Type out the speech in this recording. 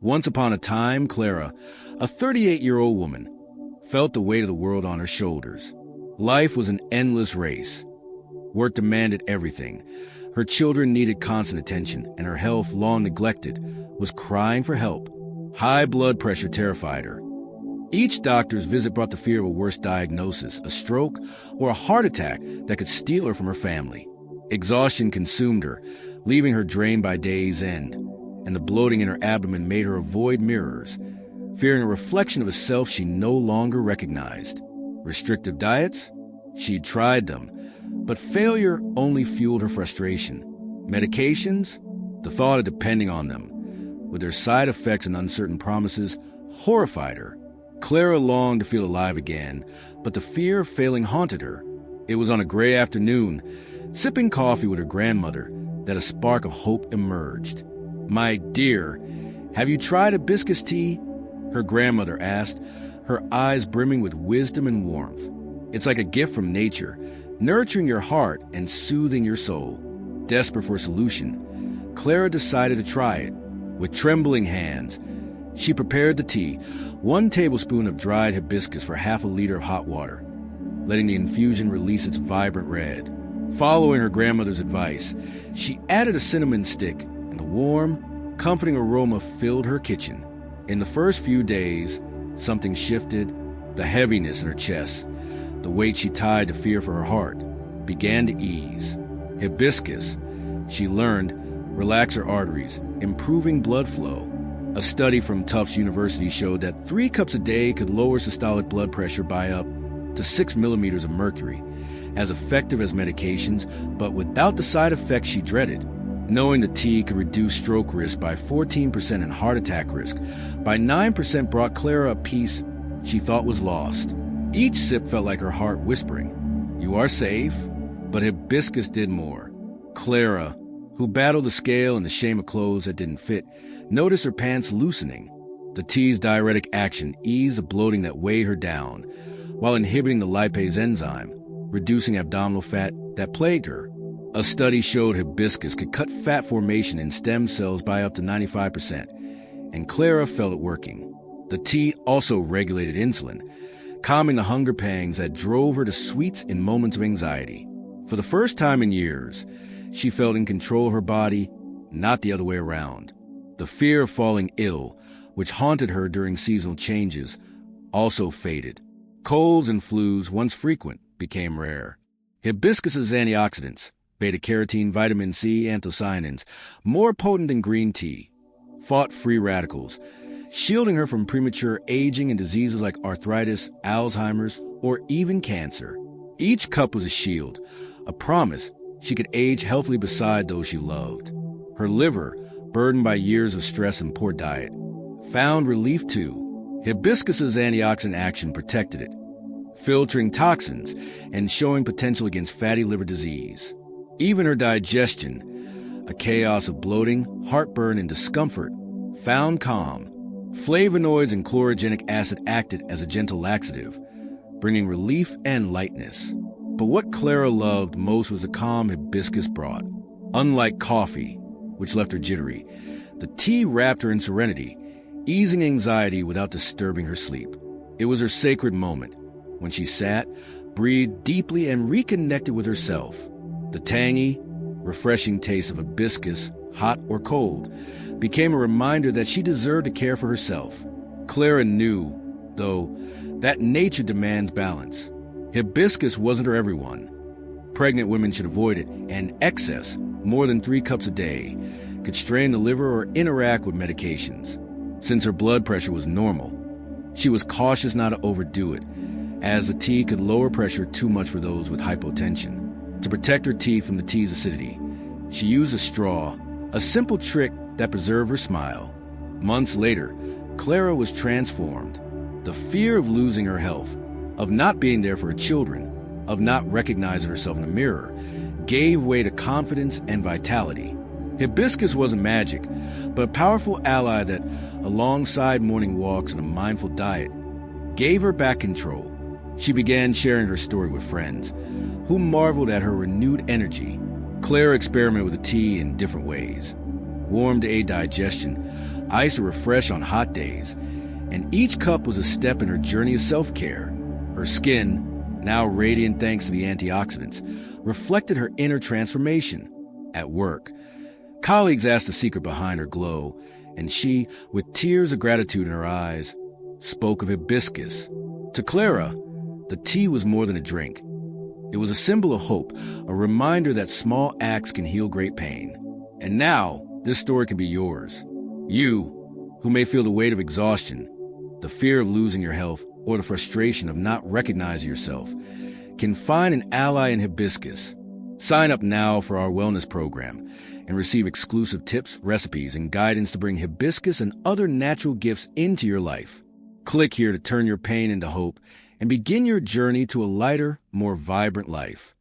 Once upon a time, Clara, a 38-year-old woman, felt the weight of the world on her shoulders. Life was an endless race. Work demanded everything. Her children needed constant attention, and her health, long neglected, was crying for help. High blood pressure terrified her. Each doctor's visit brought the fear of a worse diagnosis, a stroke, or a heart attack that could steal her from her family. Exhaustion consumed her, leaving her drained by day's end, and the bloating in her abdomen made her avoid mirrors, fearing a reflection of a self she no longer recognized. Restrictive diets? She'd tried them, but failure only fueled her frustration. Medications? The thought of depending on them, with their side effects and uncertain promises, horrified her. Clara longed to feel alive again, but the fear of failing haunted her. It was on a gray afternoon, sipping coffee with her grandmother, that a spark of hope emerged. "My dear, have you tried hibiscus tea?" her grandmother asked, her eyes brimming with wisdom and warmth. "It's like a gift from nature, nurturing your heart and soothing your soul." Desperate for a solution, Clara decided to try it. With trembling hands, she prepared the tea, 1 tablespoon of dried hibiscus for half a liter of hot water, letting the infusion release its vibrant red. Following her grandmother's advice, she added a cinnamon stick, and the warm, comforting aroma filled her kitchen. In the first few days, something shifted. The heaviness in her chest, the weight she tied to fear for her heart, began to ease. Hibiscus, she learned, relaxed her arteries, improving blood flow. A study from Tufts University showed that 3 cups a day could lower systolic blood pressure by up to 6 millimeters of mercury, as effective as medications, but without the side effects she dreaded. Knowing the tea could reduce stroke risk by 14% and heart attack risk by 9% brought Clara a peace she thought was lost. Each sip felt like her heart whispering, "You are safe." But hibiscus did more. Clara, who battled the scale and the shame of clothes that didn't fit, noticed her pants loosening. The tea's diuretic action eased the bloating that weighed her down, while inhibiting the lipase enzyme, reducing abdominal fat that plagued her. A study showed hibiscus could cut fat formation in stem cells by up to 95%, and Clara felt it working. The tea also regulated insulin, calming the hunger pangs that drove her to sweets in moments of anxiety. For the first time in years, she felt in control of her body, not the other way around. The fear of falling ill, which haunted her during seasonal changes, also faded. Colds and flus, once frequent, became rare. Hibiscus's antioxidants, beta-carotene, vitamin C, anthocyanins, more potent than green tea, fought free radicals, shielding her from premature aging and diseases like arthritis, Alzheimer's, or even cancer. Each cup was a shield, a promise she could age healthily beside those she loved. Her liver, burdened by years of stress and poor diet, found relief too. Hibiscus's antioxidant action protected it, filtering toxins and showing potential against fatty liver disease. Even her digestion, a chaos of bloating, heartburn, and discomfort, found calm. Flavonoids and chlorogenic acid acted as a gentle laxative, bringing relief and lightness. But what Clara loved most was the calm hibiscus brought. Unlike coffee, which left her jittery, the tea wrapped her in serenity, easing anxiety without disturbing her sleep. It was her sacred moment, when she sat, breathed deeply, and reconnected with herself. The tangy, refreshing taste of hibiscus, hot or cold, became a reminder that she deserved to care for herself. Clara knew, though, that nature demands balance. Hibiscus wasn't for everyone. Pregnant women should avoid it, and excess, more than 3 cups a day, could strain the liver or interact with medications. Since her blood pressure was normal, she was cautious not to overdo it, as the tea could lower pressure too much for those with hypotension. To protect her teeth from the tea's acidity, she used a straw, a simple trick that preserved her smile. Months later, Clara was transformed. The fear of losing her health, of not being there for her children, of not recognizing herself in the mirror, gave way to confidence and vitality. Hibiscus wasn't magic, but a powerful ally that, alongside morning walks and a mindful diet, gave her back control. She began sharing her story with friends, who marveled at her renewed energy. Clara experimented with the tea in different ways. Warm to aid digestion, ice to refresh on hot days, and each cup was a step in her journey of self-care. Her skin, now radiant thanks to the antioxidants, reflected her inner transformation. At work, colleagues asked the secret behind her glow, and she, with tears of gratitude in her eyes, spoke of hibiscus. To Clara, the tea was more than a drink. It was a symbol of hope, a reminder that small acts can heal great pain. And now, this story can be yours. You, who may feel the weight of exhaustion, the fear of losing your health, or the frustration of not recognizing yourself, can find an ally in hibiscus. Sign up now for our wellness program and receive exclusive tips, recipes, and guidance to bring hibiscus and other natural gifts into your life. Click here to turn your pain into hope and begin your journey to a lighter, more vibrant life.